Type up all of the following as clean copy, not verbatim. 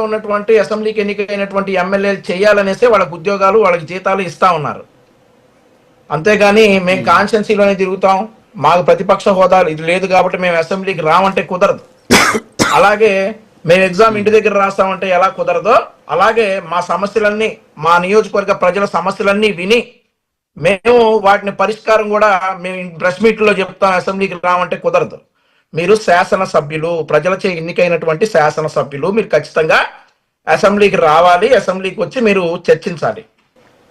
ఉన్నటువంటి అసెంబ్లీకి ఎన్నికైనటువంటి ఎమ్మెల్యేలు చేయాలనేసి వాళ్ళకి ఉద్యోగాలు వాళ్ళకి జీతాలు ఇస్తా ఉన్నారు. అంతేగాని మేము కాన్స్టిట్యున్సీలోనే తిరుగుతాం, మాకు ప్రతిపక్ష హోదాలు ఇది లేదు కాబట్టి మేము అసెంబ్లీకి రామంటే కుదరదు. అలాగే మేము ఎగ్జామ్ ఇంటి దగ్గర రాస్తామంటే ఎలా కుదరదో అలాగే మా సమస్యలన్నీ, మా నియోజకవర్గ ప్రజల సమస్యలన్నీ విని మేము వాటిని పరిష్కారం కూడా మేము ప్రెస్ మీట్లో చెప్తాం, అసెంబ్లీకి రామంటే కుదరదు. మీరు శాసనసభ్యులు, ప్రజలచే ఎన్నికైనటువంటి శాసనసభ్యులు, మీరు ఖచ్చితంగా అసెంబ్లీకి రావాలి, అసెంబ్లీకి వచ్చి మీరు చర్చించాలి.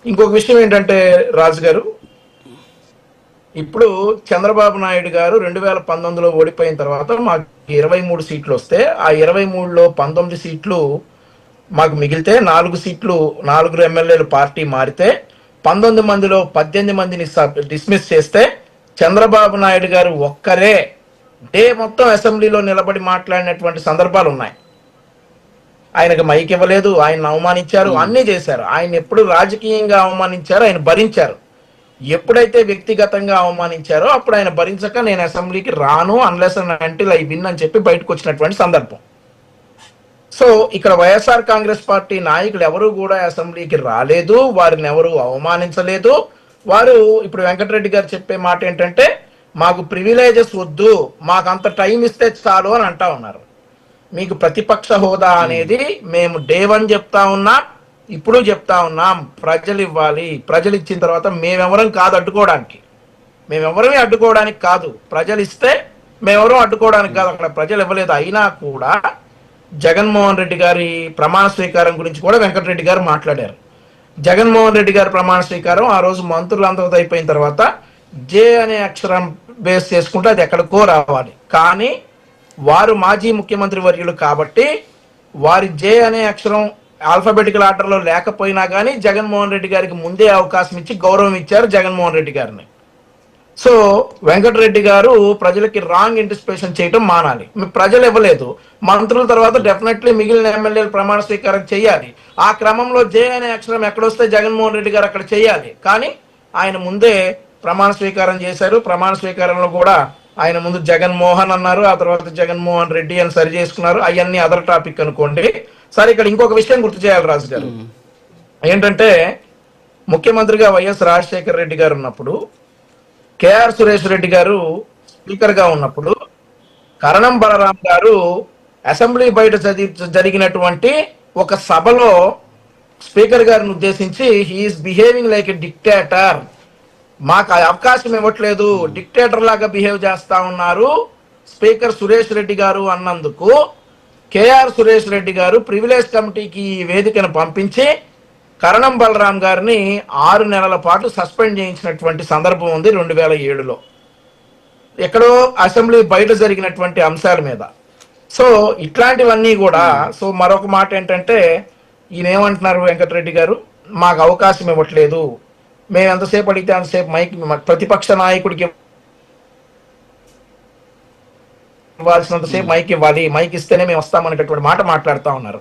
ఇంకొక విషయం ఏంటంటే రాజు గారు, ఇప్పుడు చంద్రబాబు నాయుడు గారు 2019లో ఓడిపోయిన తర్వాత మాకు 23 సీట్లు వస్తే ఆ 23లో 19 సీట్లు మాకు మిగిలితే 4 సీట్లు 4 ఎమ్మెల్యేలు పార్టీ మారితే 19 మందిలో 18 మందిని డిస్మిస్ చేస్తే చంద్రబాబు నాయుడు గారు ఒక్కరే డే మొత్తం అసెంబ్లీలో నిలబడి మాట్లాడినటువంటి సందర్భాలు ఉన్నాయి. ఆయనకు మైక్ ఇవ్వలేదు, ఆయన అవమానించారు, అన్నీ చేశారు. ఆయన ఎప్పుడు రాజకీయంగా అవమానించారు, ఆయన భరించారు. ఎప్పుడైతే వ్యక్తిగతంగా అవమానించారో అప్పుడు ఆయన భరించక నేను అసెంబ్లీకి రాను అన్లెస్ అంటిల్ ఐ విన్ అని చెప్పి బయటకు వచ్చినటువంటి సందర్భం. సో ఇక్కడ వైఎస్ఆర్ కాంగ్రెస్ పార్టీ నాయకులు ఎవరు కూడా అసెంబ్లీకి రాలేదు, వారిని ఎవరు అవమానించలేదు. వారు ఇప్పుడు వెంకటరెడ్డి గారు చెప్పే మాట ఏంటంటే మాకు ప్రివిలేజెస్ వద్దు, మాకు అంత టైం ఇస్తే చాలు అని అంటా ఉన్నారు. మీకు ప్రతిపక్ష హోదా అనేది మేము డే 1 చెప్తా ఉన్నాం, ఇప్పుడు చెప్తా ఉన్నాం, ప్రజలు ఇవ్వాలి. ప్రజలు ఇచ్చిన తర్వాత మేమెవరం కాదు అడ్డుకోవడానికి, మేమెవరమే అడ్డుకోవడానికి కాదు. ప్రజలు ఇస్తే మేమెవరం అడ్డుకోవడానికి కాదు. అక్కడ ప్రజలు ఇవ్వలేదు. అయినా కూడా జగన్మోహన్ రెడ్డి గారి ప్రమాణ స్వీకారం గురించి కూడా వెంకటరెడ్డి గారు మాట్లాడారు. జగన్మోహన్ రెడ్డి గారి ప్రమాణ స్వీకారం ఆ రోజు మంత్రులందరితో అయిపోయిన తర్వాత జే అనే అక్షరం బేస్ చేసుకుంటే అది ఎక్కడికో రావాలి. కానీ వారు మాజీ ముఖ్యమంత్రి వర్యులు కాబట్టి వారి జే అనే అక్షరం ఆల్ఫాబెటికల్ ఆర్డర్లో లేకపోయినా కానీ జగన్మోహన్ రెడ్డి గారికి ముందే అవకాశం ఇచ్చి గౌరవం ఇచ్చారు జగన్మోహన్ రెడ్డి గారిని. సో వెంకటరెడ్డి గారు ప్రజలకి రాంగ్ ఇంటర్ప్రిటేషన్ చేయటం మానాలి. ప్రజలు ఇవ్వలేదు, మంత్రుల తర్వాత డెఫినెట్లీ మిగిలిన ఎమ్మెల్యేలు ప్రమాణ స్వీకారం చేయాలి. ఆ క్రమంలో జే అనే అక్షరం ఎక్కడొస్తే జగన్మోహన్ రెడ్డి గారు అక్కడ చేయాలి. కానీ ఆయన ముందే ప్రమాణ స్వీకారం చేశారు. ప్రమాణ స్వీకారంలో కూడా ఆయన ముందు జగన్మోహన్ అన్నారు, ఆ తర్వాత జగన్మోహన్ రెడ్డి అని సరి చేసుకున్నారు. అవన్నీ అదర్ టాపిక్ అనుకోండి. సరే, ఇక్కడ ఇంకొక విషయం గుర్తు చేయాలి రాజు గారు. ఏంటంటే ముఖ్యమంత్రిగా వైఎస్ రాజశేఖర రెడ్డి గారు ఉన్నప్పుడు, కేఆర్ సురేష్ రెడ్డి గారు స్పీకర్ గా ఉన్నప్పుడు కరణం బలరాం గారు అసెంబ్లీ బయట జరిగినటువంటి ఒక సభలో స్పీకర్ గారిని ఉద్దేశించి he's behaving like a dictator, మాకు అవకాశం ఇవ్వట్లేదు, డిక్టేటర్ లాగా బిహేవ్ చేస్తా ఉన్నారు స్పీకర్ సురేష్ రెడ్డి గారు అన్నందుకు కేఆర్ సురేష్ రెడ్డి గారు ప్రివిలేజ్ కమిటీకి ఈ వేదికను పంపించి కరణం బలరాం గారిని 6 నెలల పాటు సస్పెండ్ చేయించినటువంటి సందర్భం ఉంది 2007లో, ఎక్కడో అసెంబ్లీ బయట జరిగినటువంటి అంశాల మీద. సో ఇట్లాంటివన్నీ కూడా. సో మరొక మాట ఏంటంటే ఈయన ఏమంటున్నారు వెంకటరెడ్డి గారు, మాకు అవకాశం ఇవ్వట్లేదు, మేము ఎంతసేపు అడిగితే అంతసేపు మైక్ ప్రతిపక్ష నాయకుడికి ఇవ్వాల్సినంతసేపు మైక్ ఇవ్వాలి, మైక్ ఇస్తేనే మేము వస్తామనేటటువంటి మాట మాట్లాడుతూ ఉన్నారు.